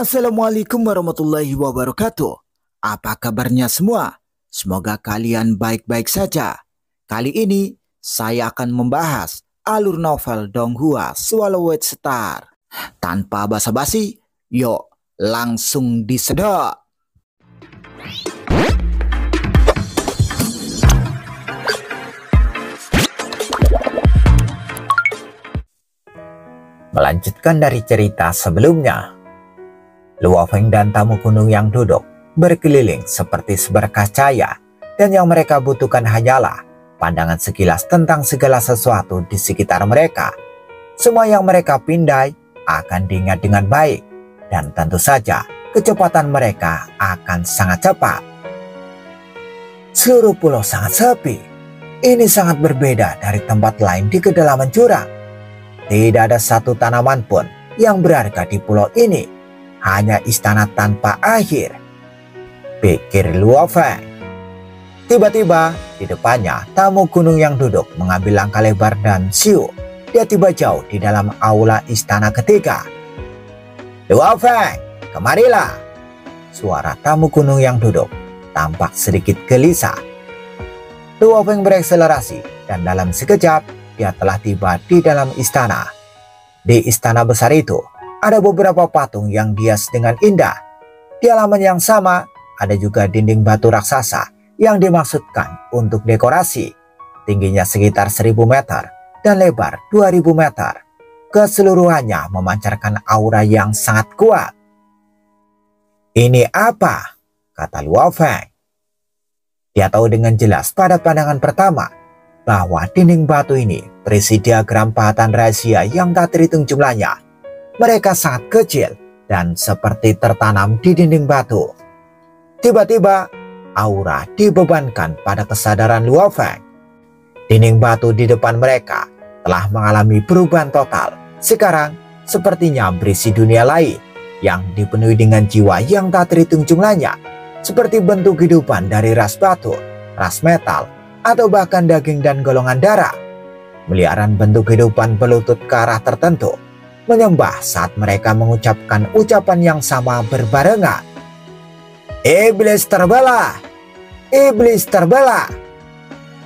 Assalamualaikum warahmatullahi wabarakatuh. Apa kabarnya semua? Semoga kalian baik-baik saja. Kali ini saya akan membahas alur novel Donghua Swallowed Star. Tanpa basa-basi, yuk langsung disedot. Melanjutkan dari cerita sebelumnya, Luo Feng dan tamu gunung yang duduk berkeliling seperti seberkas cahaya, dan yang mereka butuhkan hanyalah pandangan sekilas tentang segala sesuatu di sekitar mereka. Semua yang mereka pindai akan diingat dengan baik, dan tentu saja kecepatan mereka akan sangat cepat. Seluruh pulau sangat sepi. Ini sangat berbeda dari tempat lain di kedalaman jurang. Tidak ada satu tanaman pun yang berharga di pulau ini. Hanya istana tanpa akhir, pikir Luo Feng. Tiba-tiba di depannya tamu gunung yang duduk mengambil langkah lebar dan siu. Dia tiba jauh di dalam aula istana ketiga. Luo Feng, kemarilah. Suara tamu gunung yang duduk tampak sedikit gelisah. Luo Feng berakselerasi dan dalam sekejap dia telah tiba di dalam istana. Di istana besar itu ada beberapa patung yang dihias dengan indah. Di halaman yang sama ada juga dinding batu raksasa yang dimaksudkan untuk dekorasi. Tingginya sekitar 1000 meter dan lebar 2000 meter. Keseluruhannya memancarkan aura yang sangat kuat. Ini apa? Kata Luo Feng. Dia tahu dengan jelas pada pandangan pertama bahwa dinding batu ini berisi diagram pahatan rahasia yang tak terhitung jumlahnya. Mereka sangat kecil dan seperti tertanam di dinding batu. Tiba-tiba aura dibebankan pada kesadaran Luo Feng. Dinding batu di depan mereka telah mengalami perubahan total. Sekarang sepertinya berisi dunia lain yang dipenuhi dengan jiwa yang tak terhitung jumlahnya, seperti bentuk kehidupan dari ras batu, ras metal, atau bahkan daging dan golongan darah. Miliaran bentuk kehidupan berlutut ke arah tertentu, menyembah saat mereka mengucapkan ucapan yang sama berbarengan. Iblis terbelah! Iblis terbelah!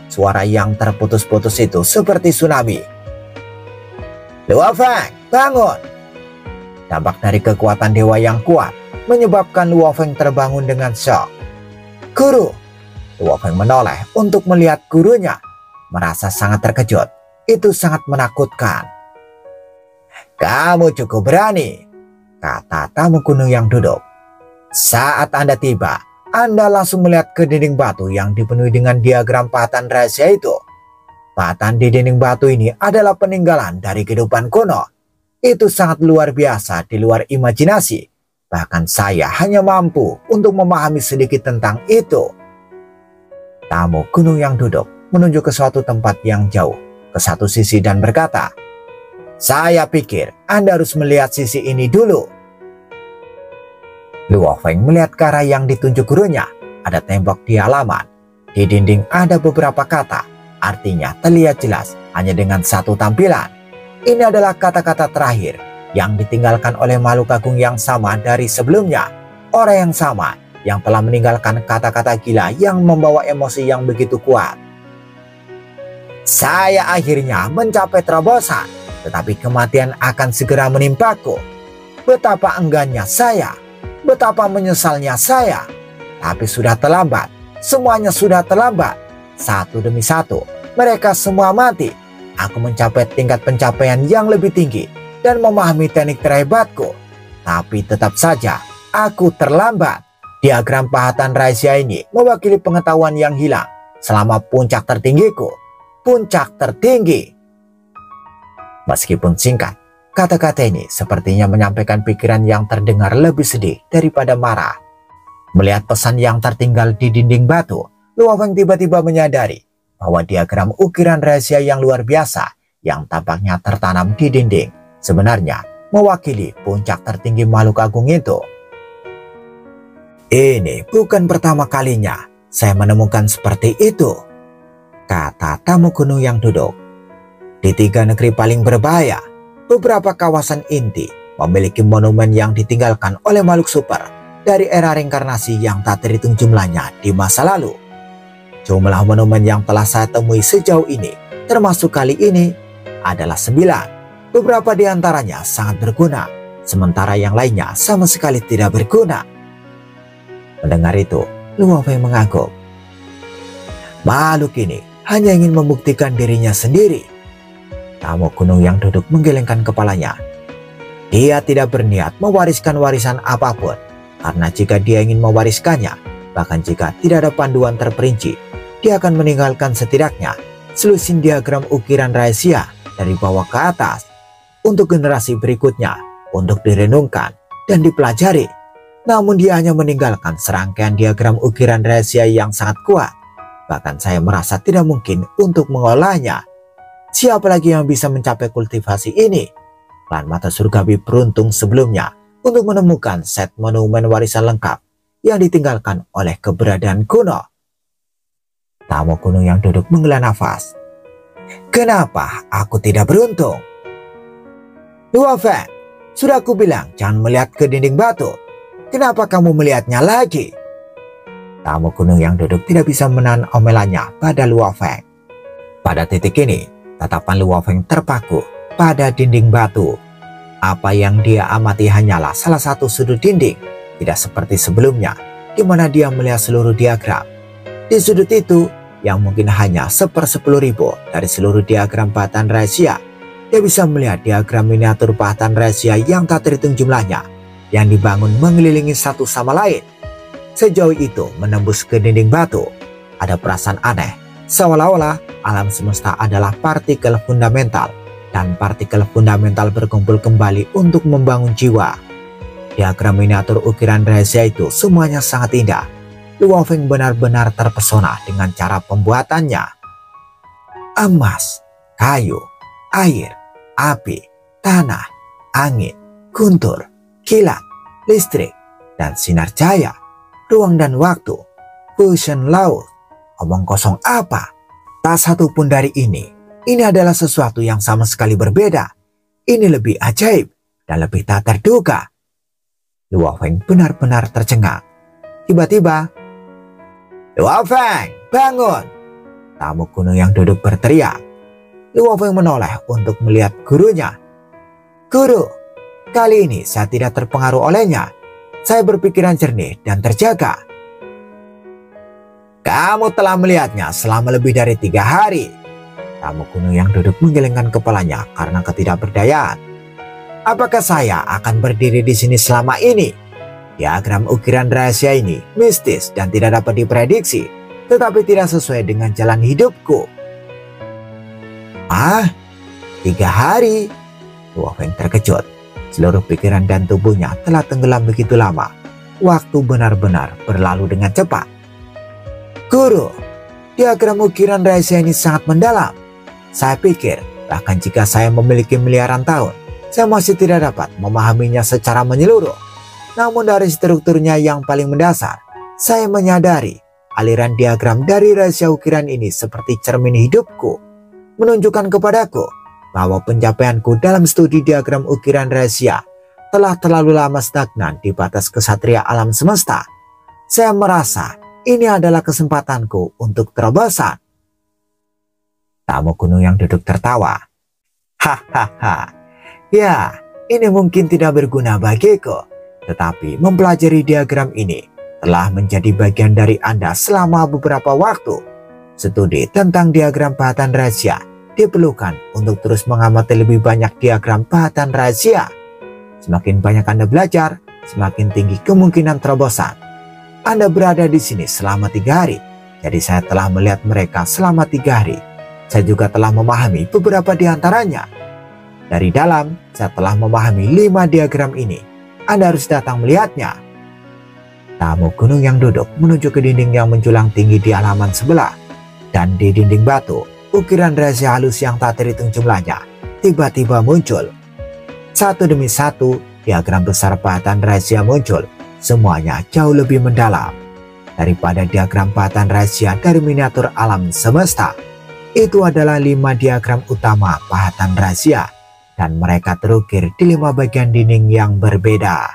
Suara yang terputus-putus itu seperti tsunami. Luo Feng, bangun! Dampak dari kekuatan dewa yang kuat menyebabkan Luo Feng terbangun dengan shock. Guru! Luo Feng menoleh untuk melihat gurunya. Merasa sangat terkejut. Itu sangat menakutkan. Kamu cukup berani, kata tamu gunung yang duduk. Saat Anda tiba, Anda langsung melihat ke dinding batu yang dipenuhi dengan diagram pahatan rahasia itu. Pahatan di dinding batu ini adalah peninggalan dari kehidupan kuno. Itu sangat luar biasa di luar imajinasi. Bahkan saya hanya mampu untuk memahami sedikit tentang itu. Tamu gunung yang duduk menunjuk ke suatu tempat yang jauh ke satu sisi dan berkata, saya pikir Anda harus melihat sisi ini dulu. Luo Feng melihat ke arah yang ditunjuk gurunya. Ada tembok di halaman. Di dinding ada beberapa kata. Artinya terlihat jelas hanya dengan satu tampilan. Ini adalah kata-kata terakhir yang ditinggalkan oleh makhluk agung yang sama dari sebelumnya. Orang yang sama yang telah meninggalkan kata-kata gila yang membawa emosi yang begitu kuat. Saya akhirnya mencapai terobosan, tetapi kematian akan segera menimpaku. Betapa enggannya saya, betapa menyesalnya saya. Tapi sudah terlambat, semuanya sudah terlambat. Satu demi satu, mereka semua mati. Aku mencapai tingkat pencapaian yang lebih tinggi dan memahami teknik terhebatku. Tapi tetap saja, aku terlambat. Diagram pahatan rahasia ini mewakili pengetahuan yang hilang selama puncak tertinggiku. Puncak tertinggi. Meskipun singkat, kata-kata ini sepertinya menyampaikan pikiran yang terdengar lebih sedih daripada marah. Melihat pesan yang tertinggal di dinding batu, Luo Feng tiba-tiba menyadari bahwa diagram ukiran rahasia yang luar biasa yang tampaknya tertanam di dinding sebenarnya mewakili puncak tertinggi makhluk agung itu. Ini bukan pertama kalinya saya menemukan seperti itu, kata tamu gunung yang duduk. Di 3 negeri paling berbahaya, beberapa kawasan inti memiliki monumen yang ditinggalkan oleh makhluk super dari era reinkarnasi yang tak terhitung jumlahnya di masa lalu. Jumlah monumen yang telah saya temui sejauh ini, termasuk kali ini, adalah 9. Beberapa di antaranya sangat berguna, sementara yang lainnya sama sekali tidak berguna. Mendengar itu, Luo Feng mengangguk. Makhluk ini hanya ingin membuktikan dirinya sendiri. Tamu gunung yang duduk menggelengkan kepalanya. Dia tidak berniat mewariskan warisan apapun, karena jika dia ingin mewariskannya, bahkan jika tidak ada panduan terperinci, dia akan meninggalkan setidaknya selusin diagram ukiran rahasia dari bawah ke atas untuk generasi berikutnya untuk direnungkan dan dipelajari. Namun dia hanya meninggalkan serangkaian diagram ukiran rahasia yang sangat kuat. Bahkan saya merasa tidak mungkin untuk mengolahnya. Siapa lagi yang bisa mencapai kultivasi ini? Klan Mata Surgawi beruntung sebelumnya untuk menemukan set monumen warisan lengkap yang ditinggalkan oleh keberadaan kuno. Tamu gunung yang duduk menghela nafas. Kenapa aku tidak beruntung? Luo Feng, sudah aku bilang jangan melihat ke dinding batu. Kenapa kamu melihatnya lagi? Tamu gunung yang duduk tidak bisa menahan omelannya pada Luo Feng. Pada titik ini, tatapan Luo Feng terpaku pada dinding batu. Apa yang dia amati hanyalah salah satu sudut dinding, tidak seperti sebelumnya, di mana dia melihat seluruh diagram. Di sudut itu, yang mungkin hanya 1/10.000 dari seluruh diagram pahatan rahasia, dia bisa melihat diagram miniatur pahatan rahasia yang tak terhitung jumlahnya, yang dibangun mengelilingi satu sama lain. Sejauh itu menembus ke dinding batu, ada perasaan aneh, seolah-olah alam semesta adalah partikel fundamental, dan partikel fundamental berkumpul kembali untuk membangun jiwa. Diagram miniatur ukiran rahasia itu semuanya sangat indah. Luo Feng benar-benar terpesona dengan cara pembuatannya. Emas, kayu, air, api, tanah, angin, guntur, kilat, listrik, dan sinar cahaya, ruang dan waktu, fusion laut. Omong kosong apa? Tak satu pun dari ini adalah sesuatu yang sama sekali berbeda. Ini lebih ajaib dan lebih tak terduga. Luo Feng benar-benar tercengang. Tiba-tiba, Luo Feng, bangun! Tamu gunung yang duduk berteriak. Luo Feng menoleh untuk melihat gurunya. Guru, kali ini saya tidak terpengaruh olehnya. Saya berpikiran jernih dan terjaga. Kamu telah melihatnya selama lebih dari 3 hari. Tamu gunung yang duduk menggelengkan kepalanya karena ketidakberdayaan. Apakah saya akan berdiri di sini selama ini? Diagram ukiran rahasia ini mistis dan tidak dapat diprediksi, tetapi tidak sesuai dengan jalan hidupku. 3 hari? Luo Feng terkejut. Seluruh pikiran dan tubuhnya telah tenggelam begitu lama. Waktu benar-benar berlalu dengan cepat. Guru, diagram ukiran rahasia ini sangat mendalam. Saya pikir bahkan jika saya memiliki miliaran tahun, saya masih tidak dapat memahaminya secara menyeluruh. Namun dari strukturnya yang paling mendasar, saya menyadari aliran diagram dari rahasia ukiran ini seperti cermin hidupku, menunjukkan kepadaku bahwa pencapaianku dalam studi diagram ukiran rahasia telah terlalu lama stagnan di batas kesatria alam semesta. Saya merasa ini adalah kesempatanku untuk terobosan. Tamu gunung yang duduk tertawa. Hahaha, ya ini mungkin tidak berguna bagiku, tetapi mempelajari diagram ini telah menjadi bagian dari Anda selama beberapa waktu. Studi tentang diagram pahatan rahasia diperlukan untuk terus mengamati lebih banyak diagram pahatan rahasia. Semakin banyak Anda belajar, semakin tinggi kemungkinan terobosan. Anda berada di sini selama 3 hari, jadi saya telah melihat mereka selama 3 hari. Saya juga telah memahami beberapa di antaranya. Dari dalam, saya telah memahami 5 diagram ini. Anda harus datang melihatnya. Tamu gunung yang duduk menuju ke dinding yang menjulang tinggi di halaman sebelah. Dan di dinding batu, ukiran rahasia halus yang tak terhitung jumlahnya tiba-tiba muncul. Satu demi satu, diagram besar pahatan rahasia muncul. Semuanya jauh lebih mendalam daripada diagram pahatan rahasia dari miniatur alam semesta. Itu adalah 5 diagram utama pahatan rahasia dan mereka terukir di 5 bagian dinding yang berbeda.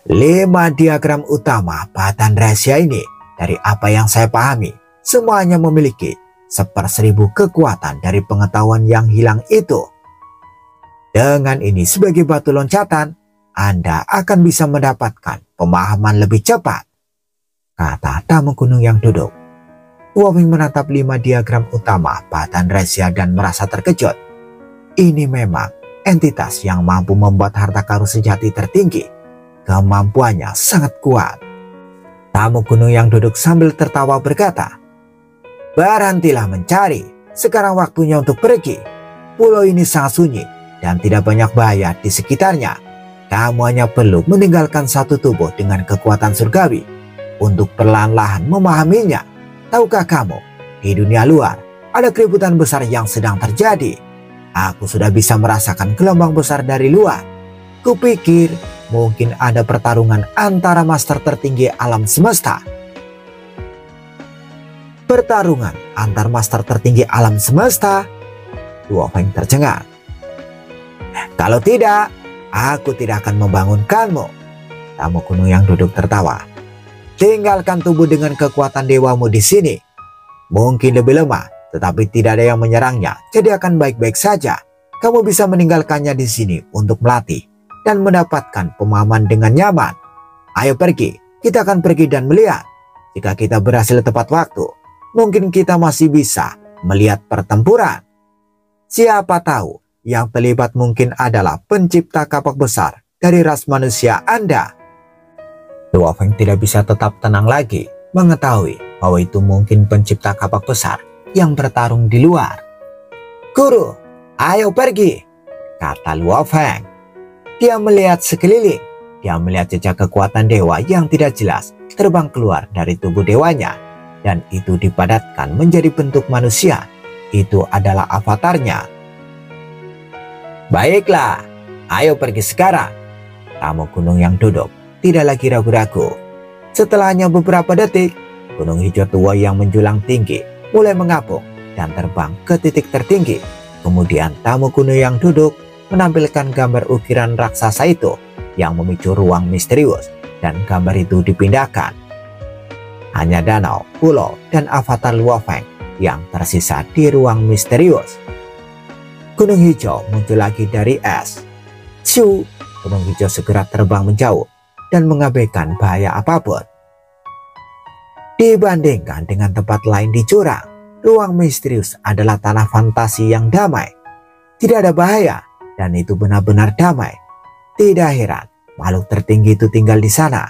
5 diagram utama Batan Rahasia ini, dari apa yang saya pahami, semuanya memiliki 1/1000 kekuatan dari pengetahuan yang hilang itu. Dengan ini sebagai batu loncatan, Anda akan bisa mendapatkan pemahaman lebih cepat, kata tamu gunung yang duduk. Wofeng menatap 5 diagram utama Batan Rahasia dan merasa terkejut. Ini memang entitas yang mampu membuat harta karun sejati tertinggi. Kemampuannya sangat kuat. Tamu gunung yang duduk sambil tertawa berkata, "Berhentilah mencari, sekarang waktunya untuk pergi. Pulau ini sangat sunyi dan tidak banyak bahaya di sekitarnya. Kamu hanya perlu meninggalkan satu tubuh dengan kekuatan surgawi untuk perlahan-lahan memahaminya. Tahukah kamu, di dunia luar ada keributan besar yang sedang terjadi. Aku sudah bisa merasakan gelombang besar dari luar. Kupikir mungkin ada pertarungan antara master tertinggi alam semesta." Pertarungan antar master tertinggi alam semesta? Wofeng tercengang. "Kalau tidak, aku tidak akan membangunkanmu." Tamu gunung yang duduk tertawa. "Tinggalkan tubuh dengan kekuatan dewamu di sini. Mungkin lebih lemah, tetapi tidak ada yang menyerangnya, jadi akan baik-baik saja. Kamu bisa meninggalkannya di sini untuk melatih dan mendapatkan pemahaman dengan nyaman. Ayo pergi, kita akan pergi dan melihat. Jika kita berhasil tepat waktu, mungkin kita masih bisa melihat pertempuran. Siapa tahu yang terlibat mungkin adalah pencipta kapak besar dari ras manusia Anda." Wofeng tidak bisa tetap tenang lagi mengetahui bahwa itu mungkin pencipta kapak besar yang bertarung di luar. "Guru, ayo pergi," kata Wofeng. Dia melihat sekeliling. Dia melihat jejak kekuatan dewa yang tidak jelas terbang keluar dari tubuh dewanya, dan itu dipadatkan menjadi bentuk manusia. Itu adalah avatarnya. "Baiklah, ayo pergi sekarang." Tamu gunung yang duduk tidak lagi ragu-ragu. Setelah hanya beberapa detik, gunung hijau tua yang menjulang tinggi mulai mengapung dan terbang ke titik tertinggi. Kemudian tamu gunung yang duduk menampilkan gambar ukiran raksasa itu yang memicu ruang misterius, dan gambar itu dipindahkan. Hanya danau, pulau, dan avatar Wofeng yang tersisa di ruang misterius. Gunung hijau muncul lagi dari es. Siu, gunung hijau segera terbang menjauh dan mengabaikan bahaya apapun. Dibandingkan dengan tempat lain di jurang, ruang misterius adalah tanah fantasi yang damai. Tidak ada bahaya, dan itu benar-benar damai. Tidak heran makhluk tertinggi itu tinggal di sana.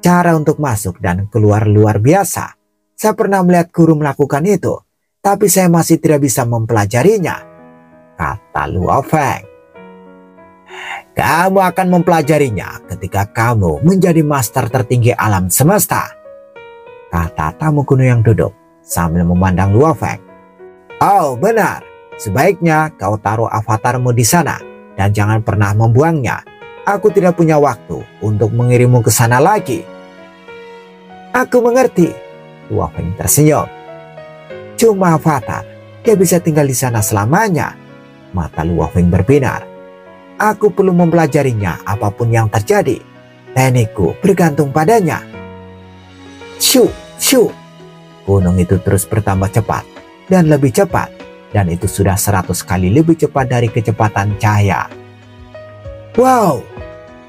Cara untuk masuk dan keluar luar biasa. Saya pernah melihat guru melakukan itu, tapi saya masih tidak bisa mempelajarinya, kata Wofeng. "Kamu akan mempelajarinya ketika kamu menjadi master tertinggi alam semesta," kata tamu gunung yang duduk sambil memandang Wofeng. "Oh benar, sebaiknya kau taruh avatarmu di sana dan jangan pernah membuangnya. Aku tidak punya waktu untuk mengirimmu ke sana lagi." "Aku mengerti," Wofeng tersenyum. "Cuma avatar, dia bisa tinggal di sana selamanya." Mata Wofeng berbinar. "Aku perlu mempelajarinya apapun yang terjadi. Teknikku bergantung padanya." Shoo, shoo. Gunung itu terus bertambah cepat dan lebih cepat, dan itu sudah 100 kali lebih cepat dari kecepatan cahaya. "Wow!"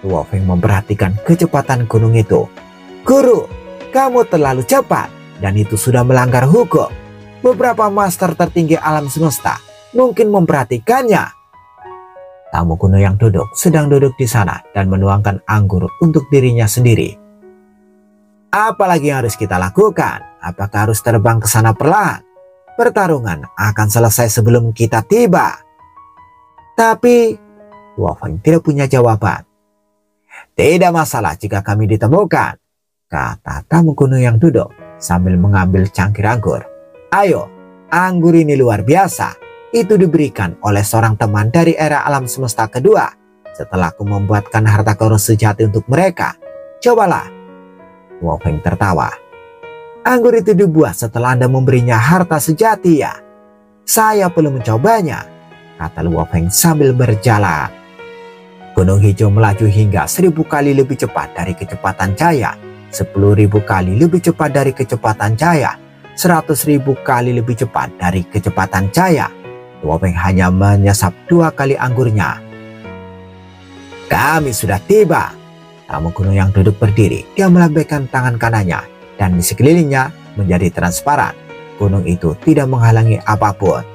Wofeng memperhatikan kecepatan gunung itu. "Guru, kamu terlalu cepat, dan itu sudah melanggar hukum. Beberapa master tertinggi alam semesta mungkin memperhatikannya." Tamu gunung yang duduk sedang duduk di sana dan menuangkan anggur untuk dirinya sendiri. "Apalagi yang harus kita lakukan? Apakah harus terbang ke sana perlahan? Pertarungan akan selesai sebelum kita tiba." Tapi Wofeng tidak punya jawaban. "Tidak masalah jika kami ditemukan," kata tamu gunung yang duduk sambil mengambil cangkir anggur. "Ayo, anggur ini luar biasa. Itu diberikan oleh seorang teman dari era alam semesta kedua setelah aku membuatkan harta karun sejati untuk mereka. Cobalah." Wofeng tertawa. "Anggur itu dibuat setelah Anda memberinya harta sejati ya? Saya perlu mencobanya." kata Luo Feng sambil berjalan. Gunung hijau melaju hingga 1000 kali lebih cepat dari kecepatan cahaya, 10.000 kali lebih cepat dari kecepatan cahaya, 100.000 kali lebih cepat dari kecepatan cahaya. Luo Feng hanya menyesap 2 kali anggurnya. Kami sudah tiba. Tamu gunung yang duduk berdiri. Dia melambaikan tangan kanannya dan di sekelilingnya menjadi transparan. Gunung itu tidak menghalangi apapun.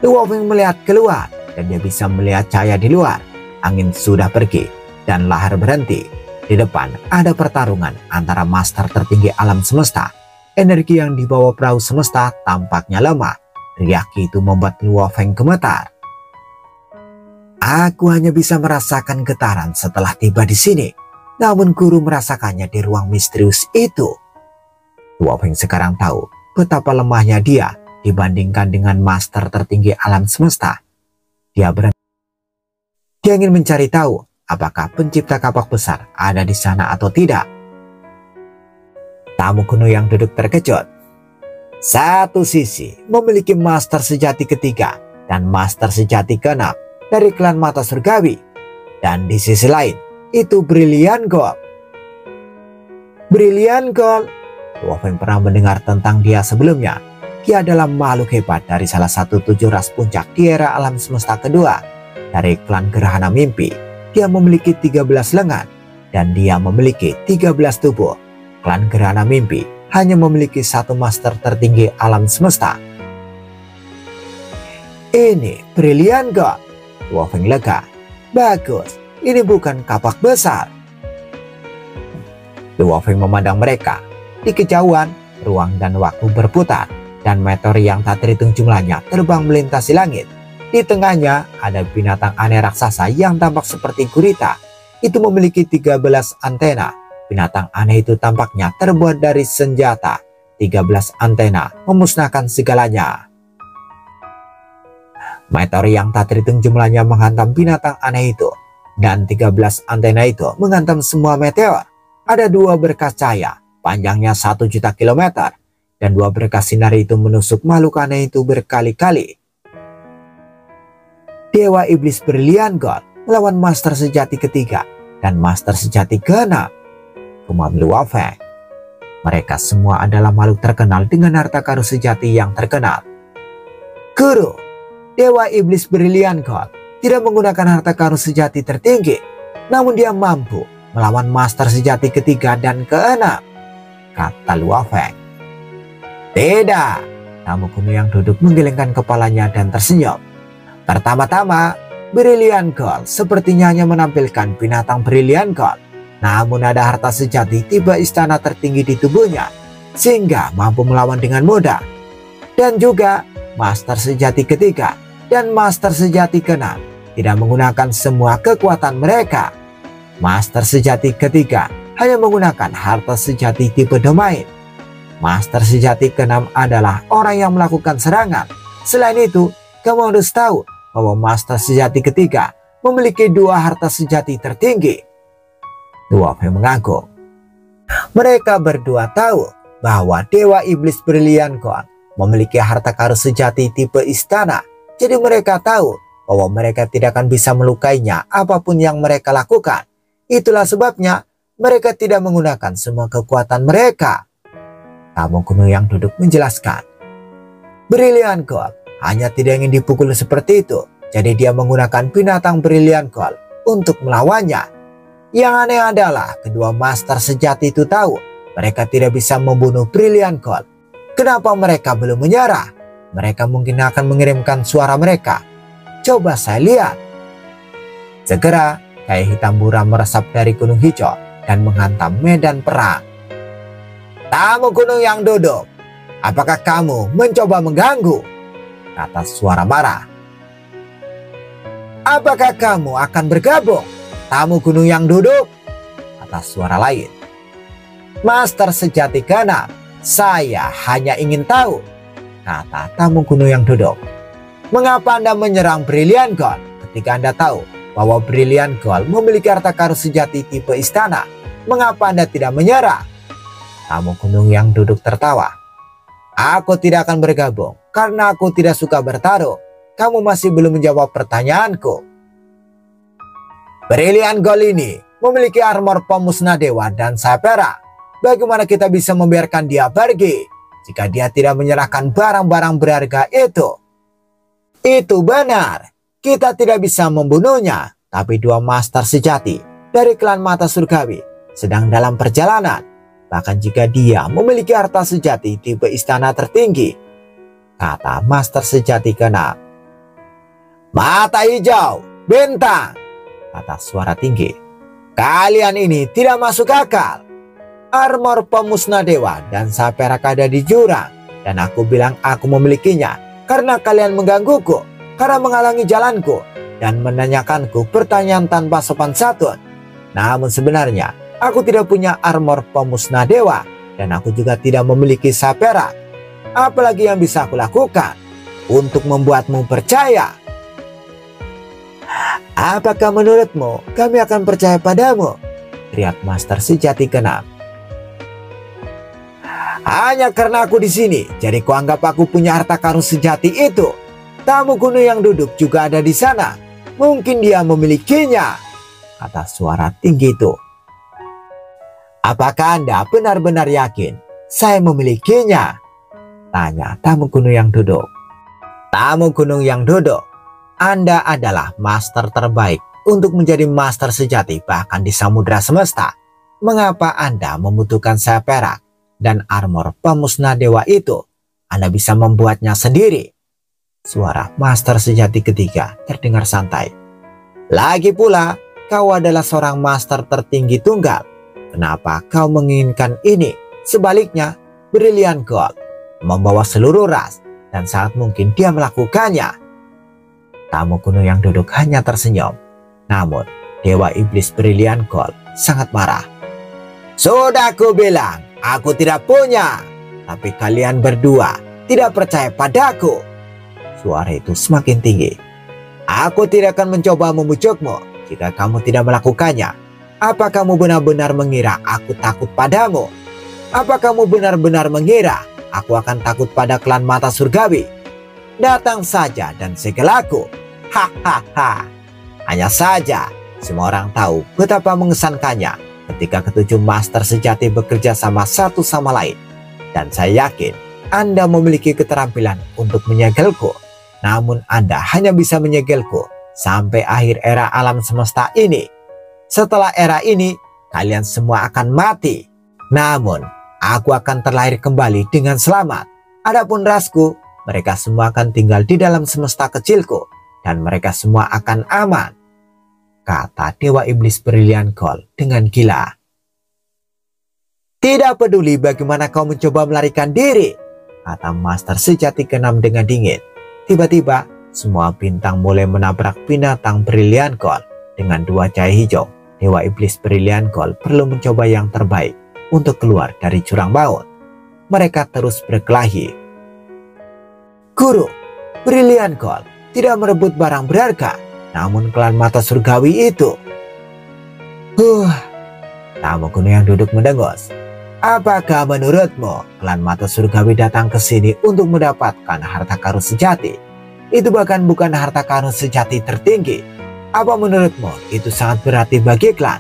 Luo Feng melihat keluar dan dia bisa melihat cahaya di luar. Angin sudah pergi dan lahar berhenti. Di depan ada pertarungan antara master tertinggi alam semesta. Energi yang dibawa perahu semesta tampaknya lemah. Riak itu membuat Luo Feng gemetar. Aku hanya bisa merasakan getaran setelah tiba di sini. Namun guru merasakannya di ruang misterius itu. Luo Feng sekarang tahu betapa lemahnya dia dibandingkan dengan master tertinggi alam semesta. Dia ingin mencari tahu apakah pencipta kapak besar ada di sana atau tidak. Tamu kuno yang duduk terkejut. Satu sisi memiliki master sejati ketiga dan master sejati keenam dari klan mata surgawi. Dan di sisi lain itu Brilliant Gold. Brilliant Gold. Luo Feng pernah mendengar tentang dia sebelumnya. Dia adalah makhluk hebat dari salah satu 7 ras puncak di era alam semesta kedua. Dari klan Gerhana Mimpi, dia memiliki 13 lengan dan dia memiliki 13 tubuh. Klan Gerhana Mimpi hanya memiliki 1 master tertinggi alam semesta. Ini Brilliant Gold. Luo Feng lega. Bagus, ini bukan kapak besar. Luo Feng memandang mereka. Di kejauhan, ruang dan waktu berputar dan meteor yang tak terhitung jumlahnya terbang melintasi langit. Di tengahnya ada binatang aneh raksasa yang tampak seperti gurita. Itu memiliki 13 antena. Binatang aneh itu tampaknya terbuat dari senjata. 13 antena memusnahkan segalanya. Meteor yang tak terhitung jumlahnya menghantam binatang aneh itu. Dan 13 antena itu menghantam semua meteor. Ada 2 berkas cahaya, panjangnya 1 juta kilometer. Dan 2 berkas sinar itu menusuk makhluk aneh itu berkali-kali. Dewa Iblis Brilliant Gold melawan master sejati ketiga dan master sejati keenam. Gumam Luo Feng. Mereka semua adalah makhluk terkenal dengan harta karun sejati yang terkenal. Guru, Dewa Iblis Brilliant Gold tidak menggunakan harta karun sejati tertinggi, namun dia mampu melawan master sejati ketiga dan keenam, kata Luo Feng. Tidak, tamu kuno yang duduk menggelengkan kepalanya dan tersenyum. Pertama-tama, Brilliant Gold sepertinya hanya menampilkan binatang Brilliant Gold. Namun ada harta sejati tipe istana tertinggi di tubuhnya, sehingga mampu melawan dengan mudah. Dan juga master sejati ketiga dan master sejati keenam tidak menggunakan semua kekuatan mereka. Master sejati ketiga hanya menggunakan harta sejati tipe domain. Master sejati keenam adalah orang yang melakukan serangan. Selain itu, kamu harus tahu bahwa master sejati ketiga memiliki 2 harta sejati tertinggi. Luo Feng mengangguk. Mereka berdua tahu bahwa Dewa Iblis Brilliant Gold memiliki harta karun sejati tipe istana. Jadi mereka tahu bahwa mereka tidak akan bisa melukainya apapun yang mereka lakukan. Itulah sebabnya mereka tidak menggunakan semua kekuatan mereka. Tamu kuno yang duduk menjelaskan. Brilliant Gold hanya tidak ingin dipukul seperti itu. Jadi dia menggunakan binatang Brilliant Gold untuk melawannya. Yang aneh adalah kedua master sejati itu tahu mereka tidak bisa membunuh Brilliant Gold. Kenapa mereka belum menyerah? Mereka mungkin akan mengirimkan suara mereka. Coba saya lihat. Segera cahaya hitam buram meresap dari gunung hijau dan menghantam medan perang. Tamu gunung yang duduk, apakah kamu mencoba mengganggu? Kata suara marah. Apakah kamu akan bergabung? Tamu gunung yang duduk, kata suara lain. Master sejati keenam, saya hanya ingin tahu, kata tamu gunung yang duduk. Mengapa Anda menyerang Brilliant Gold ketika Anda tahu bahwa Brilliant Gold memiliki harta karun sejati tipe istana? Mengapa Anda tidak menyerah? Tamu gunung yang duduk tertawa. Aku tidak akan bergabung karena aku tidak suka bertaruh. kamu masih belum menjawab pertanyaanku. Brilliant Gold ini memiliki armor pemusnah dewa dan sayap perak. Bagaimana kita bisa membiarkan dia pergi jika dia tidak menyerahkan barang-barang berharga itu? Itu benar, kita tidak bisa membunuhnya, tapi dua master sejati dari klan mata surgawi sedang dalam perjalanan. Bahkan jika dia memiliki harta sejati tipe istana tertinggi, kata master sejati keenam. Mata hijau, bintang, kata suara tinggi. Kalian ini tidak masuk akal. Armor pemusnah dewa dan sayap perak ada di jurang, dan aku bilang aku memilikinya karena kalian menggangguku, karena menghalangi jalanku dan menanyakanku pertanyaan tanpa sopan santun. Namun sebenarnya aku tidak punya armor pemusnah dewa, dan aku juga tidak memiliki sayap perak. Apalagi yang bisa aku lakukan untuk membuatmu percaya? Apakah menurutmu kami akan percaya padamu? Teriak master sejati keenam. Hanya karena aku di sini, jadi kau anggap aku punya harta karun sejati itu. Tamu kuno yang duduk juga ada di sana. Mungkin dia memilikinya, kata suara tinggi itu. Apakah Anda benar-benar yakin saya memilikinya? Tanya tamu kuno yang duduk. Tamu gunung yang duduk, Anda adalah master terbaik untuk menjadi master sejati bahkan di samudera semesta. Mengapa Anda membutuhkan sayap perak dan armor pemusnah dewa itu? Anda bisa membuatnya sendiri. Suara master sejati ketiga terdengar santai. Lagi pula, kau adalah seorang master tertinggi tunggal. Kenapa kau menginginkan ini? Sebaliknya, Brilliant Gold membawa seluruh ras dan sangat mungkin dia melakukannya. Tamu kuno yang duduk hanya tersenyum. Namun, Dewa Iblis Brilliant Gold sangat marah. Sudah aku bilang, aku tidak punya. Tapi kalian berdua tidak percaya padaku. Suara itu semakin tinggi. Aku tidak akan mencoba membujukmu jika kamu tidak melakukannya. Apa kamu benar-benar mengira aku takut padamu? Apa kamu benar-benar mengira aku akan takut pada klan mata surgawi? Datang saja dan segelaku. Hahaha. Hanya saja semua orang tahu betapa mengesankannya ketika ketujuh master sejati bekerja sama satu sama lain. Dan saya yakin Anda memiliki keterampilan untuk menyegelku. Namun Anda hanya bisa menyegelku sampai akhir era alam semesta ini. Setelah era ini, kalian semua akan mati. Namun, aku akan terlahir kembali dengan selamat. Adapun rasku, mereka semua akan tinggal di dalam semesta kecilku. Dan mereka semua akan aman, kata Dewa Iblis Brilliant Gold dengan gila. Tidak peduli bagaimana kau mencoba melarikan diri, kata master sejati keenam dengan dingin. Tiba-tiba, semua bintang mulai menabrak binatang Brilliant Gold dengan dua cahaya hijau. Dewa Iblis Brilliant Gold perlu mencoba yang terbaik untuk keluar dari jurang maut. Mereka terus berkelahi. Guru, Brilliant Gold tidak merebut barang berharga, namun klan mata surgawi itu. Tamu kuno yang duduk mendengus. Apakah menurutmu klan mata surgawi datang ke sini untuk mendapatkan harta karun sejati? Itu bahkan bukan harta karun sejati tertinggi. Apa menurutmu itu sangat berarti bagi klan?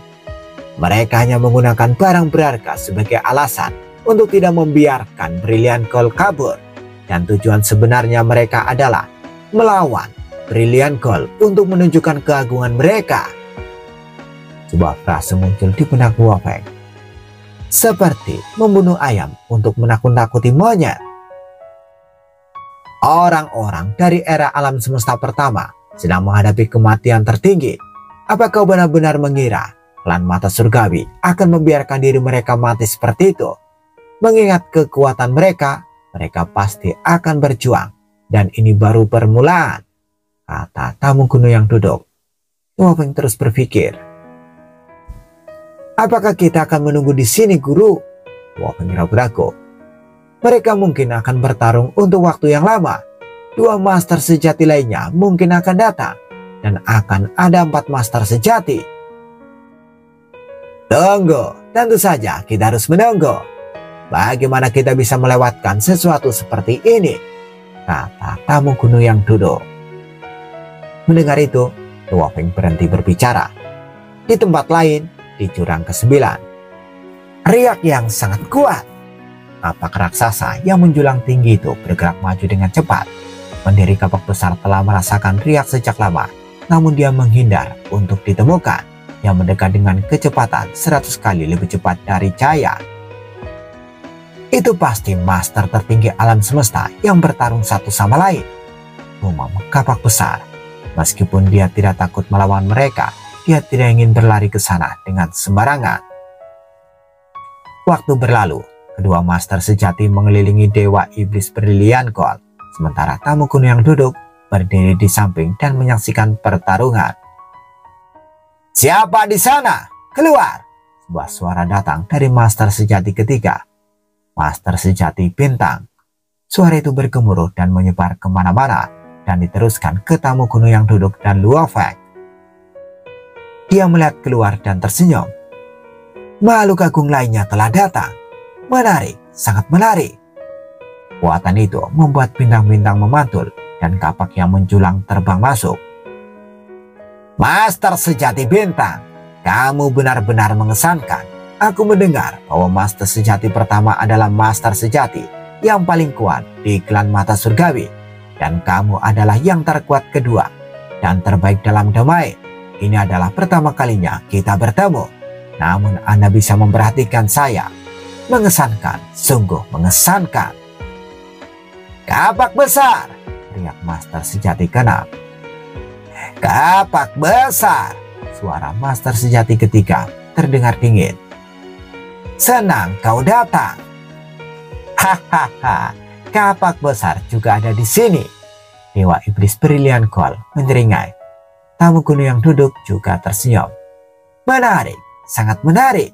Mereka hanya menggunakan barang berharga sebagai alasan untuk tidak membiarkan Brilliant Gold kabur. Dan tujuan sebenarnya mereka adalah melawan Brilliant Gold untuk menunjukkan keagungan mereka. Sebuah frase muncul di benak Luo Feng. Seperti membunuh ayam untuk menakut-nakuti monyet. Orang-orang dari era alam semesta pertama sedang menghadapi kematian tertinggi. Apa kau benar-benar mengira klan mata surgawi akan membiarkan diri mereka mati seperti itu? Mengingat kekuatan mereka, mereka pasti akan berjuang. Dan ini baru permulaan, kata tamu kuno yang duduk. Luo Feng terus berpikir. Apakah kita akan menunggu di sini, guru? Luo Feng ragu-ragu. Mereka mungkin akan bertarung untuk waktu yang lama. Dua master sejati lainnya mungkin akan datang. Dan akan ada 4 master sejati. Tunggu, tentu saja kita harus menunggu. Bagaimana kita bisa melewatkan sesuatu seperti ini? Kata tamu kuno yang duduk. Mendengar itu, Luo Feng berhenti berbicara. Di tempat lain, di jurang ke-9, riak yang sangat kuat. Kapak raksasa yang menjulang tinggi itu bergerak maju dengan cepat. Pendiri kapak besar telah merasakan riak sejak lama, namun dia menghindar untuk ditemukan, yang mendekat dengan kecepatan 100 kali lebih cepat dari cahaya. Itu pasti master tertinggi alam semesta yang bertarung satu sama lain, gumam kapak besar. Meskipun dia tidak takut melawan mereka, dia tidak ingin berlari ke sana dengan sembarangan. Waktu berlalu, kedua master sejati mengelilingi Dewa Iblis Brilian Gold, sementara tamu kuno yang duduk berdiri di samping dan menyaksikan pertarungan. "Siapa di sana? Keluar!" Sebuah suara datang dari master sejati ketiga, Master Sejati Bintang. Suara itu bergemuruh dan menyebar kemana-mana, dan diteruskan ke tamu kuno yang duduk dan Luo Feng. Dia melihat keluar dan tersenyum. Makhluk agung lainnya telah datang. Menarik, sangat menarik. Kekuatan itu membuat bintang-bintang memantul dan kapak yang menjulang terbang masuk. "Master Sejati Bintang, kamu benar-benar mengesankan. Aku mendengar bahwa Master Sejati pertama adalah Master Sejati yang paling kuat di klan Mata Surgawi. Dan kamu adalah yang terkuat kedua dan terbaik dalam domain. Ini adalah pertama kalinya kita bertemu. Namun Anda bisa memperhatikan saya. Mengesankan, sungguh mengesankan." "Kapak besar!" teriak Master Sejati ke-6. "Kapak besar!" Suara Master Sejati ketiga terdengar dingin. "Senang kau datang." "Hahaha, kapak besar juga ada di sini." Dewa Iblis Brilian Gold menyeringai. Tamu kuno yang duduk juga tersenyum. "Menarik, sangat menarik.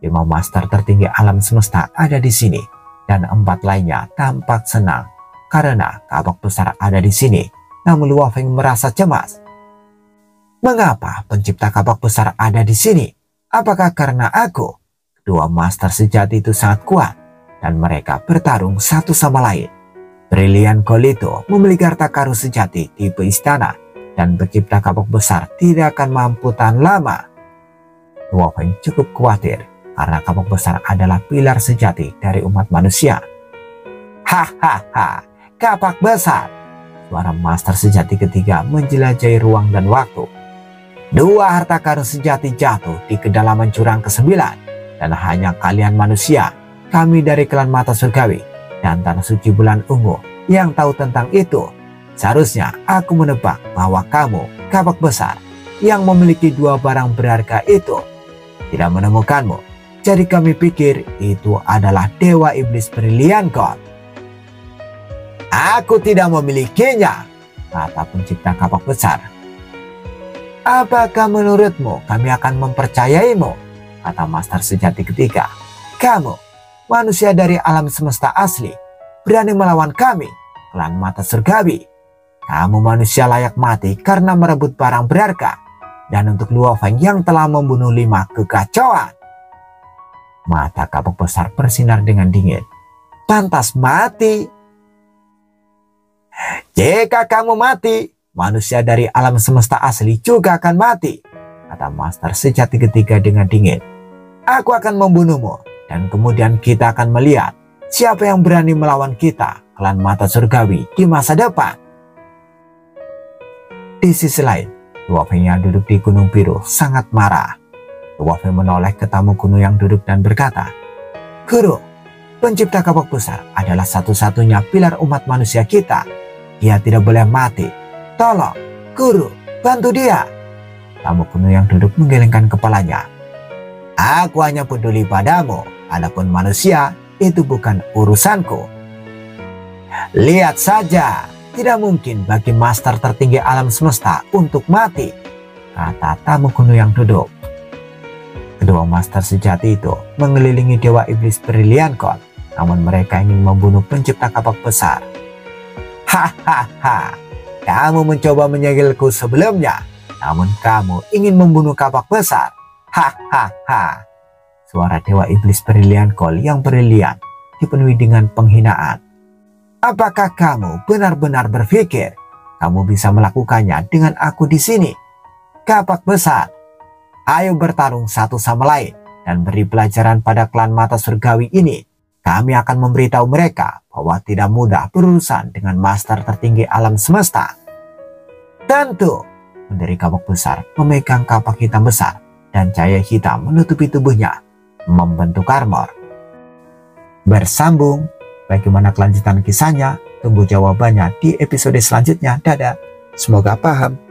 5 master tertinggi alam semesta ada di sini, dan 4 lainnya tampak senang karena kapak besar ada di sini." Namun Luo Feng merasa cemas. "Mengapa pencipta kapak besar ada di sini? Apakah karena aku?" Kedua master sejati itu sangat kuat, dan mereka bertarung satu sama lain. Brilian Gold itu memiliki harta karun sejati tipe istana, dan pencipta kapak besar tidak akan mampu tahan lama. Luo Feng cukup khawatir karena kapak besar adalah pilar sejati dari umat manusia. "Hahaha, kapak besar!" Suara master sejati ketiga menjelajahi ruang dan waktu. 2 harta karun sejati jatuh di kedalaman jurang ke-9, dan hanya kalian manusia, kami dari klan Mata Surgawi dan Tanah Suci Bulan Ungu yang tahu tentang itu. Seharusnya aku menebak bahwa kamu, kapak besar, yang memiliki 2 barang berharga itu, tidak menemukanmu. Jadi kami pikir itu adalah Dewa Iblis Brilian Gold. "Aku tidak memilikinya," kata pencipta kapak besar. "Apakah menurutmu kami akan mempercayaimu?" kata Master Sejati ketiga. "Kamu, manusia dari alam semesta asli, berani melawan kami, klan Mata Surgawi. Kamu manusia layak mati karena merebut barang berharga, dan untuk Luo Feng yang telah membunuh 5 kekacauan." Mata kapak besar bersinar dengan dingin. "Pantas mati. Jika kamu mati, manusia dari alam semesta asli juga akan mati," kata Master Sejati ketiga dengan dingin. "Aku akan membunuhmu, dan kemudian kita akan melihat siapa yang berani melawan kita, klan Mata Surgawi, di masa depan." Di sisi lain, Luo Feng yang duduk di Gunung Biru sangat marah. Luo Feng menoleh ke tamu kuno yang duduk dan berkata, "Guru, pencipta kapak besar adalah satu-satunya pilar umat manusia kita. Dia tidak boleh mati. Tolong, Guru, bantu dia." Tamu kuno yang duduk menggelengkan kepalanya. "Aku hanya peduli padamu, adapun manusia itu bukan urusanku." "Lihat saja, tidak mungkin bagi master tertinggi alam semesta untuk mati," kata tamu kuno yang duduk. Kedua master sejati itu mengelilingi Dewa Iblis Brilian Gold, namun mereka ingin membunuh pencipta kapak besar. "Hahaha, kamu mencoba menyegilku sebelumnya, namun kamu ingin membunuh kapak besar. Hahaha." Suara Dewa Iblis Brilian Gold yang brilian dipenuhi dengan penghinaan. "Apakah kamu benar-benar berpikir kamu bisa melakukannya dengan aku di sini. Kapak besar, ayo bertarung satu sama lain dan beri pelajaran pada klan mata surgawi ini. Kami akan memberitahu mereka bahwa tidak mudah berurusan dengan master tertinggi alam semesta. Tentu, pendiri kapak besar memegang kapak hitam besar dan cahaya hitam menutupi tubuhnya, membentuk armor. Bersambung, bagaimana kelanjutan kisahnya? Tunggu jawabannya di episode selanjutnya. Dadah, semoga paham.